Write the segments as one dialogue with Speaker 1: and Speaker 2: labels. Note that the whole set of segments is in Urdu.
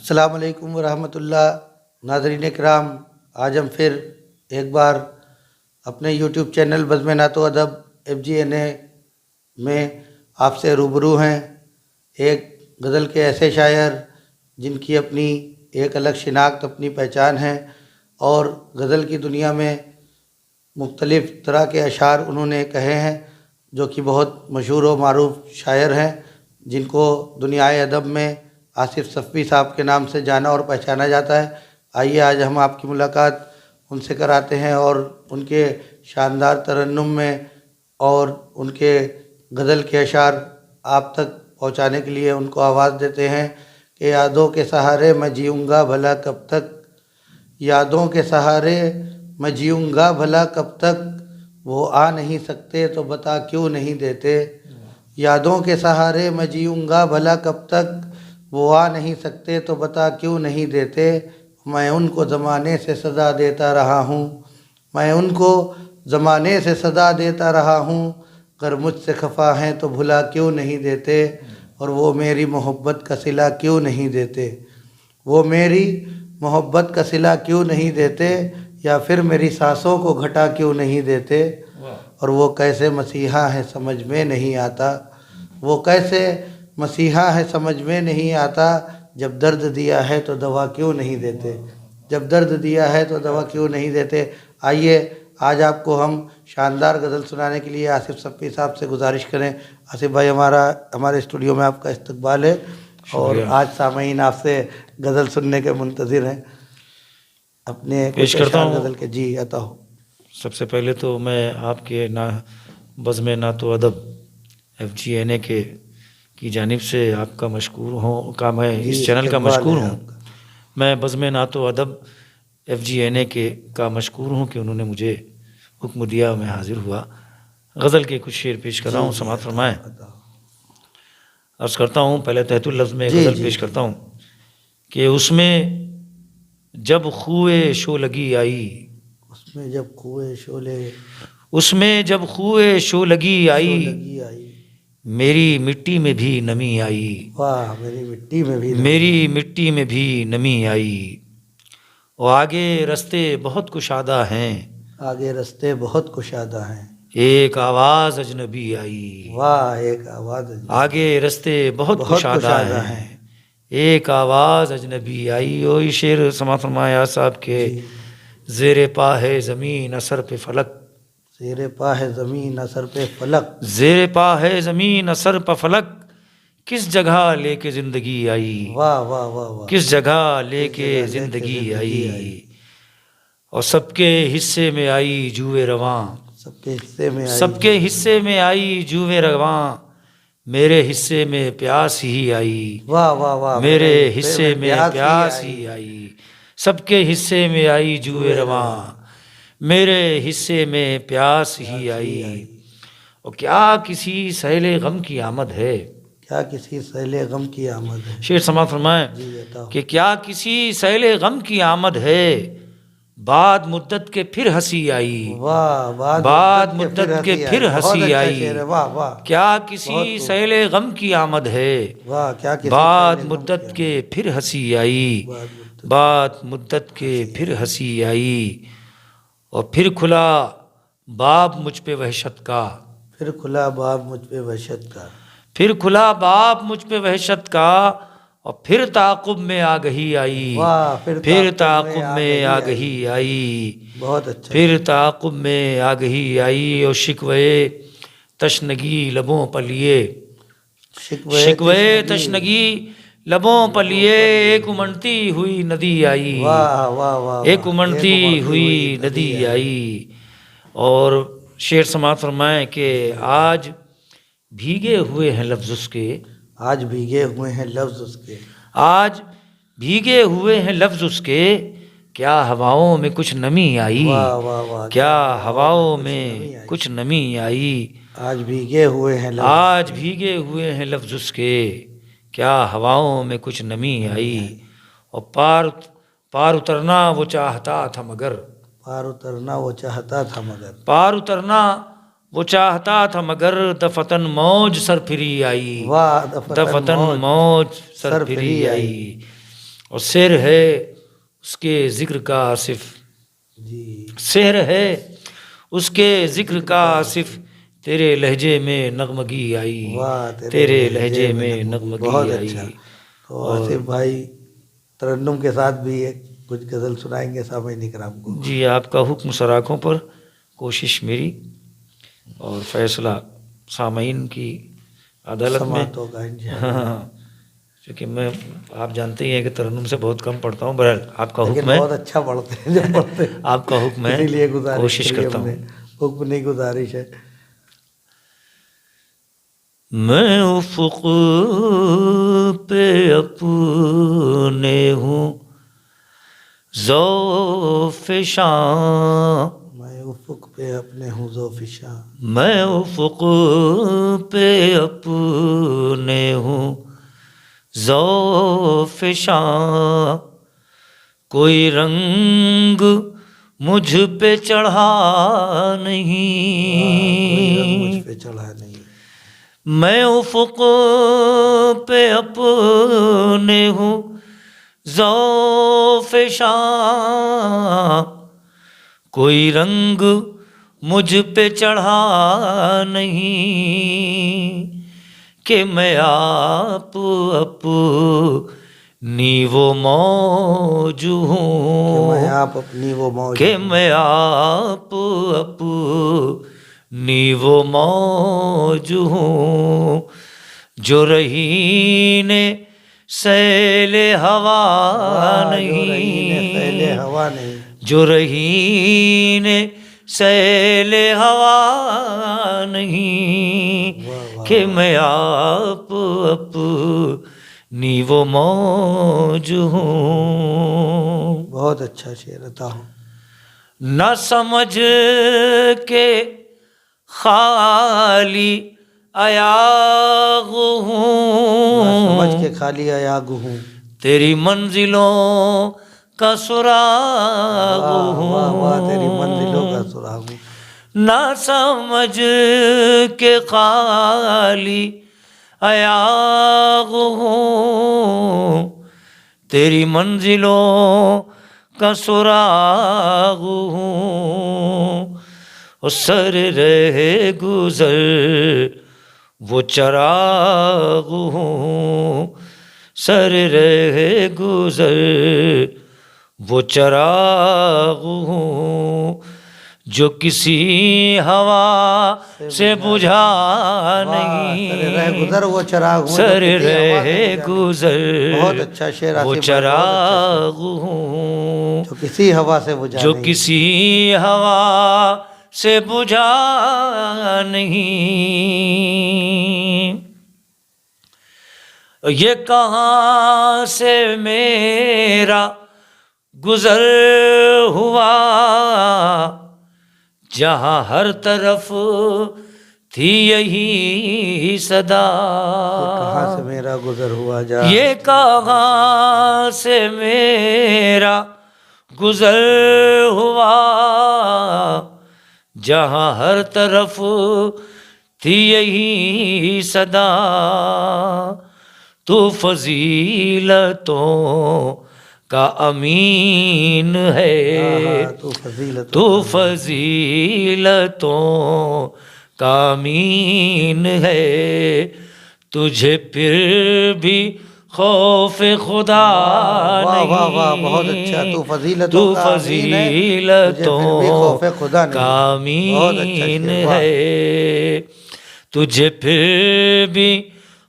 Speaker 1: السلام علیکم ورحمۃ اللہ۔ ناظرین کرام، آج ہم پھر ایک بار اپنے یوٹیوب چینل بزم نعت و ادب FGNA میں آپ سے روبرو ہیں۔ ایک غزل کے ایسے شاعر جن کی اپنی ایک الگ شناخت، اپنی پہچان ہے، اور غزل کی دنیا میں مختلف طرح کے اشعار انہوں نے کہے ہیں، جو کہ بہت مشہور و معروف شاعر ہیں، جن کو دنیائے ادب میں آصف صفوی صاحب کے نام سے جانا اور پہچانا جاتا ہے۔ آئیے آج ہم آپ کی ملاقات ان سے کراتے ہیں اور ان کے شاندار ترنم میں اور ان کے غزل کے اشعار آپ تک پہنچانے کے لیے ان کو آواز دیتے ہیں کہ یادوں کے سہارے میں جیوں گا بھلا کب تک، یادوں کے سہارے میں جیوں گا بھلا کب تک، وہ آ نہیں سکتے تو بتا کیوں نہیں دیتے، یادوں کے سہارے میں جیوں گا بھلا کب تک، وہ آ نہیں سکتے تو بتا کیوں نہیں دیتے، میں ان کو زمانے سے سزا دیتا رہا ہوں، میں ان کو زمانے سے سزا دیتا رہا ہوں، اگر مجھ سے خفا ہیں تو بھلا کیوں نہیں دیتے، اور وہ میری محبت کا صلہ کیوں نہیں دیتے، وہ میری محبت کا صلہ کیوں نہیں دیتے، یا پھر میری سانسوں کو گھٹا کیوں نہیں دیتے، اور وہ کیسے مسیحا ہے سمجھ میں نہیں آتا، وہ کیسے مسیحا ہے سمجھ میں نہیں آتا، جب درد دیا ہے تو دوا کیوں نہیں دیتے، جب درد دیا ہے تو دوا کیوں نہیں دیتے۔ آئیے آج آپ کو ہم شاندار غزل سنانے کے لیے آصف صفوی صاحب سے گزارش کریں۔ آصف بھائی، ہمارے اسٹوڈیو میں آپ کا استقبال ہے، اور آج سامعین آپ سے غزل سننے کے منتظر ہیں۔ اپنے
Speaker 2: پیش کرتا ہوں
Speaker 1: غزل کے جی عطا ہو۔
Speaker 2: سب سے پہلے تو میں آپ کے بزم نعت و ادب FGNA کی جانب سے آپ کا مشکور ہوں، میں اس چینل کا مشکور ہوں۔ میں بزم نعت و ادب FGNA کا مشکور ہوں کہ انہوں نے مجھے حکم دیا، میں حاضر ہوا۔ غزل کے کچھ شعر پیش کر رہا ہوں، سماعت فرمائیں۔ عرض کرتا ہوں، پہلے تحت اللفظ میں غزل پیش کرتا ہوں کہ اس میں جب خوئے شولگی آئی،
Speaker 1: اس میں جب خوئے شولے،
Speaker 2: اس میں جب خوئے شولگی آئی، میری مٹی میں بھی نمی آئی،
Speaker 1: واہ، میری مٹی میں بھی
Speaker 2: میری مٹی میں بھی نمی آئی، اور آگے رستے بہت کشادہ ہیں،
Speaker 1: آگے رستے بہت کشادہ ہیں،
Speaker 2: ایک آواز اجنبی آئی،
Speaker 1: واہ، ایک آواز
Speaker 2: آگے رستے بہت کشادہ ہیں، ایک آواز اجنبی آئی۔ وہی شعر سماعت فرمایا صاحب کے زیر پا ہے زمین اثر پہ فلک،
Speaker 1: زیر پا ہے زمین اثر پہ فلک،
Speaker 2: زیر پا ہے زمین اثر پہ فلک، کس جگہ لے کے زندگی آئی،
Speaker 1: واہ واہ واہ واہ،
Speaker 2: کس جگہ لے کے زندگی آئی، اور سب کے حصے میں آئی جوئے رواں،
Speaker 1: سب کے حصے میں آئی،
Speaker 2: سب کے حصے میں آئی جوئے رواں، میرے حصے میں پیاس ہی آئی،
Speaker 1: واہ واہ واہ،
Speaker 2: میرے حصے میں پیاس ہی آئی، سب کے حصے میں آئی جوئے رواں، میرے حصے میں پیاس ہی آئی، اور کیا کسی سیل غم کی آمد ہے،
Speaker 1: کیا کسی سیل غم کی آمد ہے،
Speaker 2: شعر سماعت فرمائیں کہ کیا کسی سیل غم کی آمد ہے، بعد مدت کے پھر ہنسی آئی،
Speaker 1: واہ،
Speaker 2: بعد مدت کے پھر ہنسی آئی،
Speaker 1: واہ واہ،
Speaker 2: کیا کسی سیل غم کی آمد ہے،
Speaker 1: واہ، کیا کسی
Speaker 2: بعد مدت کے پھر ہنسی آئی، بعد مدت کے پھر ہنسی آئی، اور پھر کھلا باب مجھ پہ وحشت کا،
Speaker 1: پھر کھلا باب مجھ پہ وحشت کا،
Speaker 2: پھر کھلا باب مجھ پہ وحشت کا، اور پھر تعاقب میں آگہی آئی، پھر تعاقب میں آگہی آئی،
Speaker 1: بہت اچھا،
Speaker 2: پھر تعاقب میں آگہی آئی، اور شکوے تشنگی لبوں پر لیے، شکوے تشنگی لبوں پر لیے، ایک امنڈتی ہوئی ندی آئی،
Speaker 1: واہ واہ واہ،
Speaker 2: ایک امنڈتی ہوئی ندی آئی، اور شعر سماعت فرمائیں کہ آج بھیگے ہوئے ہیں لفظ اس کے،
Speaker 1: آج بھیگے ہوئے ہیں لفظ اس کے،
Speaker 2: آج بھیگے ہوئے ہیں لفظ اس کے، کیا ہواؤں میں کچھ نمی آئی،
Speaker 1: واہ واہ واہ،
Speaker 2: کیا ہواؤں میں کچھ نمی آئی،
Speaker 1: آج بھیگے ہوئے ہیں لفظ،
Speaker 2: آج بھیگے ہوئے ہیں لفظ اس کے، کیا ہواؤں میں کچھ نمی آئی، اور پار اترنا وہ چاہتا تھا مگر،
Speaker 1: پار اترنا وہ چاہتا تھا مگر،
Speaker 2: پار اترنا وہ چاہتا تھا مگر، دفتن موج سر پھری آئی،
Speaker 1: واہ،
Speaker 2: دفتن موج سر پھری آئی، اور سحر ہے اس کے ذکر کا آصف،
Speaker 1: جی
Speaker 2: سحر ہے اس کے ذکر کا آصف، تیرے لہجے میں نغمگی آئی،
Speaker 1: واہ
Speaker 2: تیرے لہجے میں نغمگی
Speaker 1: بہت
Speaker 2: آئی۔
Speaker 1: اچھا۔ تو آصف بھائی ترنم کے ساتھ بھی ایک کچھ غزل سنائیں گے سامعین اکرام کو؟
Speaker 2: جی، آپ کا حکم سراخوں پر، کوشش میری اور فیصلہ سامعین کی عدالت میں۔
Speaker 1: سماعت ہوگا انشاءاللہ۔
Speaker 2: ہاں، کیونکہ میں آپ جانتے ہی ہیں کہ ترنم سے بہت کم پڑھتا ہوں، بہرحال آپ کا
Speaker 1: لیکن
Speaker 2: حکم ہے،
Speaker 1: بہت اچھا پڑھتے ہیں جب پڑھتے ہیں،
Speaker 2: آپ کا حکم ہے،
Speaker 1: اسی لیے گزارش
Speaker 2: کوشش
Speaker 1: کری
Speaker 2: کرتا
Speaker 1: ہم نے،
Speaker 2: ہوں۔
Speaker 1: حکم نہیں گزارش ہے۔
Speaker 2: میں افق پہ اپنے ہوں ذوف شاں،
Speaker 1: میں افق پہ اپنے ہوں ذوف شاں،
Speaker 2: میں افق پہ اپنے ہوں ذوف شاں، کوئی رنگ مجھ پہ چڑھا
Speaker 1: کوئی رنگ مجھ
Speaker 2: نہیں،
Speaker 1: پہ چڑھا نہیں،
Speaker 2: میں افق پہ اپنے ہوں ذوف شاں، کوئی رنگ مجھ پہ چڑھا نہیں، کہ میں آپ اپنی وہ موج
Speaker 1: کہ
Speaker 2: ہوں،
Speaker 1: میں آپ اپنی وہ موج
Speaker 2: کہ
Speaker 1: ہوں،
Speaker 2: میں آپ اپنی وہ موج ہوں، جو رہین سیل ہوا
Speaker 1: جو رہین سیل
Speaker 2: نہیں،
Speaker 1: ہوا نہیں،
Speaker 2: جو رہین سیل ہوا نہیں، کہ میں آپ اپنی وہ موج ہوں،
Speaker 1: بہت اچھا شعر عطا ہو۔
Speaker 2: نہ سمجھ کے خالی ایاغ
Speaker 1: نہ سمجھ
Speaker 2: ہوں،
Speaker 1: کے خالی ایاغ ہوں،
Speaker 2: تیری منزلوں کا سراغ
Speaker 1: واہ واہ واہ، تیری منزلوں کا
Speaker 2: ہوں،
Speaker 1: سراغ ہوں،
Speaker 2: نہ سمجھ کے خالی ایاغ ہوں، تیری منزلوں کا سراغ ہوں، اور سر رہ گزر وہ چراغ ہوں، سر رہ گزر وہ چراغ ہوں، جو کسی ہوا سے بجھا
Speaker 1: سر رہ
Speaker 2: نہیں،
Speaker 1: گزر وہ چراغ ہوں،
Speaker 2: سر
Speaker 1: جو کسی ہوا سے
Speaker 2: رہ
Speaker 1: بجھا نہیں۔
Speaker 2: گزر
Speaker 1: بہت اچھا شعر
Speaker 2: وہ
Speaker 1: آصف بھائی، بہت اچھا شعر،
Speaker 2: چراغ ہوں،
Speaker 1: جو کسی ہوا سے بجھا
Speaker 2: جو
Speaker 1: نہیں،
Speaker 2: کسی ہوا سے بجھا نہیں، یہ کہاں سے میرا گزر ہوا، جہاں ہر طرف تھی یہی صدا،
Speaker 1: کہاں سے میرا گزر ہوا جا،
Speaker 2: یہ کہاں سے میرا گزر ہوا، جہاں ہر طرف تھی یہی صدا، تو فضیلتوں کا امین ہے،
Speaker 1: تو فضیلتوں
Speaker 2: تو
Speaker 1: کا
Speaker 2: فضیلتوں کا امین ہے، تجھے پھر بھی خوف خدا
Speaker 1: واہ واہ واہ،
Speaker 2: نہیں،
Speaker 1: بہت اچھا، تو فضیلتوں
Speaker 2: تو
Speaker 1: کا امین ہے، تجھے پھر بھی خوف خدا
Speaker 2: فضیلتوں کا
Speaker 1: نہیں۔ بہت اچھا
Speaker 2: امین
Speaker 1: شعر، واہ،
Speaker 2: ہے، تجھے پھر بھی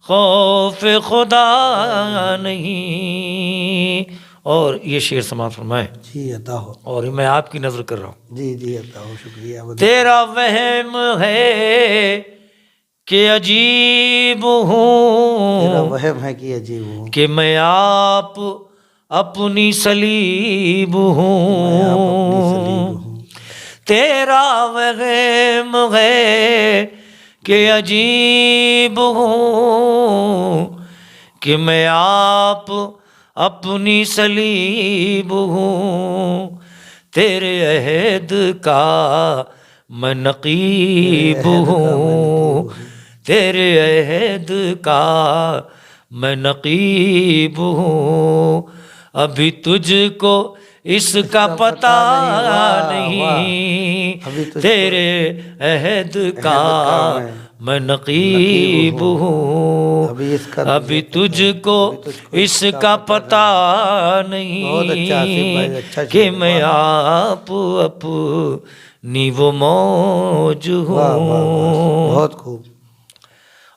Speaker 2: خوف خدا نہیں۔ اور یہ شعر سماعت فرمائیں،
Speaker 1: جی عطا ہو،
Speaker 2: اور میں آپ کی نظر کر رہا ہوں۔
Speaker 1: جی جی عطا ہو، شکریہ۔
Speaker 2: تیرا وہم ہے کہ عجیب ہوں،
Speaker 1: تیرا وہم ہے کہ عجیب ہوں،
Speaker 2: کہ میں آپ اپنی سلیب
Speaker 1: میں آپ اپنی
Speaker 2: ہوں،
Speaker 1: سلیب ہوں،
Speaker 2: تیرا وہم ہے کہ عجیب ہوں، کہ میں آپ اپنی سلیب ہوں، تیرے عہد کا میں نقیب ہوں، تیرے عہد کا میں نقیب ہوں، ابھی تجھ کو اس کا پتہ نہیں، تیرے عہد کا میں نقیب ہوں، ابھی تجھ کو اس کا پتہ نہیں کہ میں آپ اپنی وہ موج ہوں۔
Speaker 1: بہت خوب۔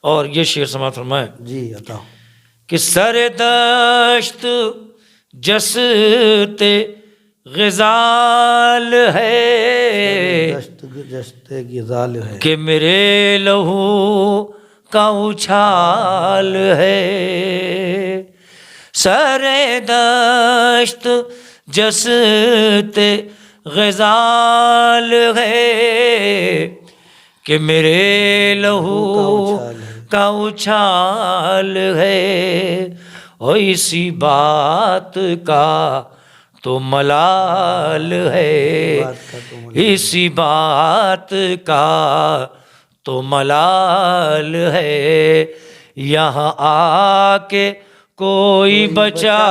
Speaker 2: اور یہ شعر سماعت فرمائے
Speaker 1: جی عطا
Speaker 2: کہ سر دشت جست غزال ہے،
Speaker 1: دشت غزال ہے
Speaker 2: کہ میرے لہو کا اچھال ہے، سر دشت جست غزال ہے، کہ میرے لہو کا اچھال ہے، اور اسی بات کا تو ملال ہے، اسی بات کا تو ملال ہے، یہاں آ کے کوئی بچا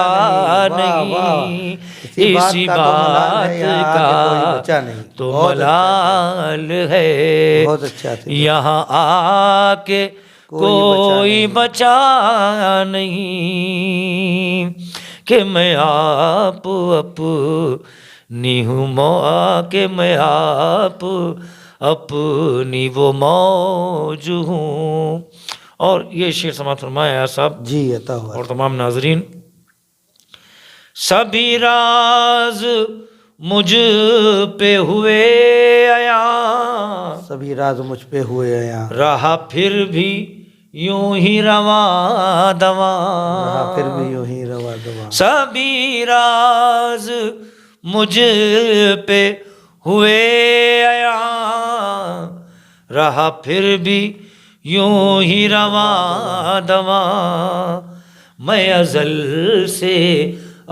Speaker 2: نہیں، اسی بات کا تو ملال ہے، یہاں آ کے کوئی بچا نہیں، کہ میں آپ اپنی ہوں، کہ میں آپ اپنی وہ موج ہوں۔ اور یہ شعر سماعت فرمایا صاحب
Speaker 1: جی عطا ہوا۔
Speaker 2: اور تمام ناظرین، سبھی راز مجھ پہ ہوئے عیاں،
Speaker 1: سبھی راز مجھ پہ ہوئے عیاں،
Speaker 2: رہا پھر بھی یوں ہی رواں دواں،
Speaker 1: رہا پھر بھی یوں ہی رواں دواں،
Speaker 2: سبھی راز مجھ پہ ہوئے عیاں، رہا پھر بھی یوں ہی رواں دواں، میں ازل سے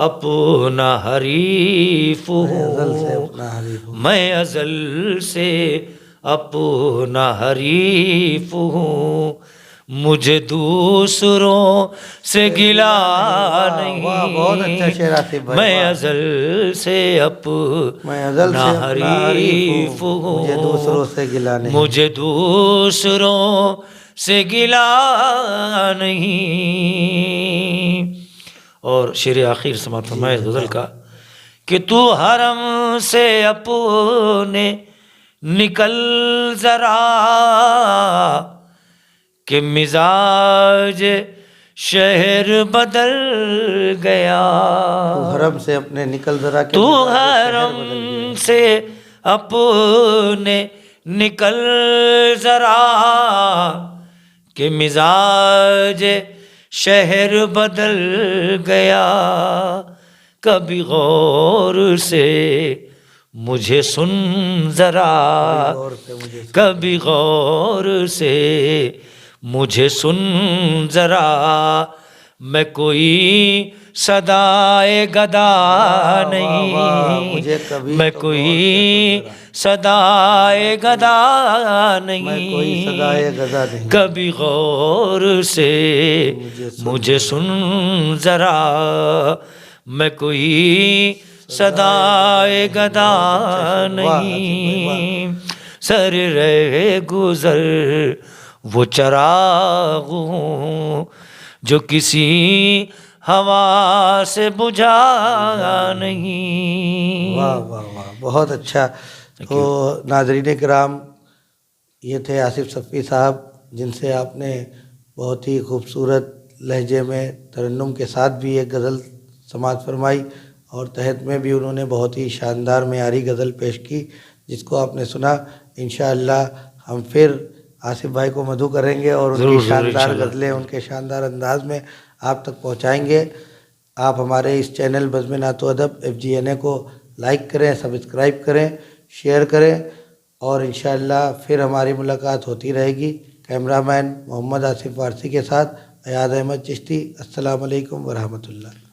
Speaker 2: اپنا حریف ہوں، میں ازل سے اپنا حریف ہوں، مجھے دوسروں سے گلا نہیں، میں ازل سے اپنا حریف ہوں،
Speaker 1: مجھے دوسروں سے گلا نہیں،
Speaker 2: مجھے دوسروں سے گلا نہیں۔ اور شعر آخر سماعت فرمائے غزل کا کہ تو حرم سے اپنے نکل ذرا، کہ مزاج شہر بدل گیا،
Speaker 1: تو حرم سے اپنے نکل ذرا،
Speaker 2: تو حرم سے اپنے نکل ذرا، کہ مزاج شہر بدل گیا، کبھی غور سے مجھے سن ذرا، کبھی غور سے مجھے سن ذرا، میں کوئی صدائے گدا نہیں، میں کوئی صدائے گدا نہیں، کبھی غور سے مجھے سن ذرا، میں کوئی صدائے گدا نہیں، سر رہ گزر وہ چراغ ہوں جو کسی ہوا سے بجھا نہیں۔
Speaker 1: واہ واہ واہ، بہت اچھا۔ تو ناظرین کرام، یہ تھے آصف صفی صاحب، جن سے آپ نے بہت ہی خوبصورت لہجے میں ترنم کے ساتھ بھی ایک غزل سماعت فرمائی، اور تحت میں بھی انہوں نے بہت ہی شاندار معیاری غزل پیش کی، جس کو آپ نے سنا۔ انشاءاللہ ہم پھر آصف بھائی کو مدعو کریں گے اور ان کی شاندار غزلیں ان کے شاندار انداز میں آپ تک پہنچائیں گے۔ آپ ہمارے اس چینل بزم نعت و ادب FGNA کو لائک کریں، سبسکرائب کریں، شیئر کریں، اور انشاءاللہ پھر ہماری ملاقات ہوتی رہے گی۔ کیمرہ مین محمد آصف وارثی کے ساتھ ایاز احمد چشتی۔ السلام علیکم ورحمۃ اللہ۔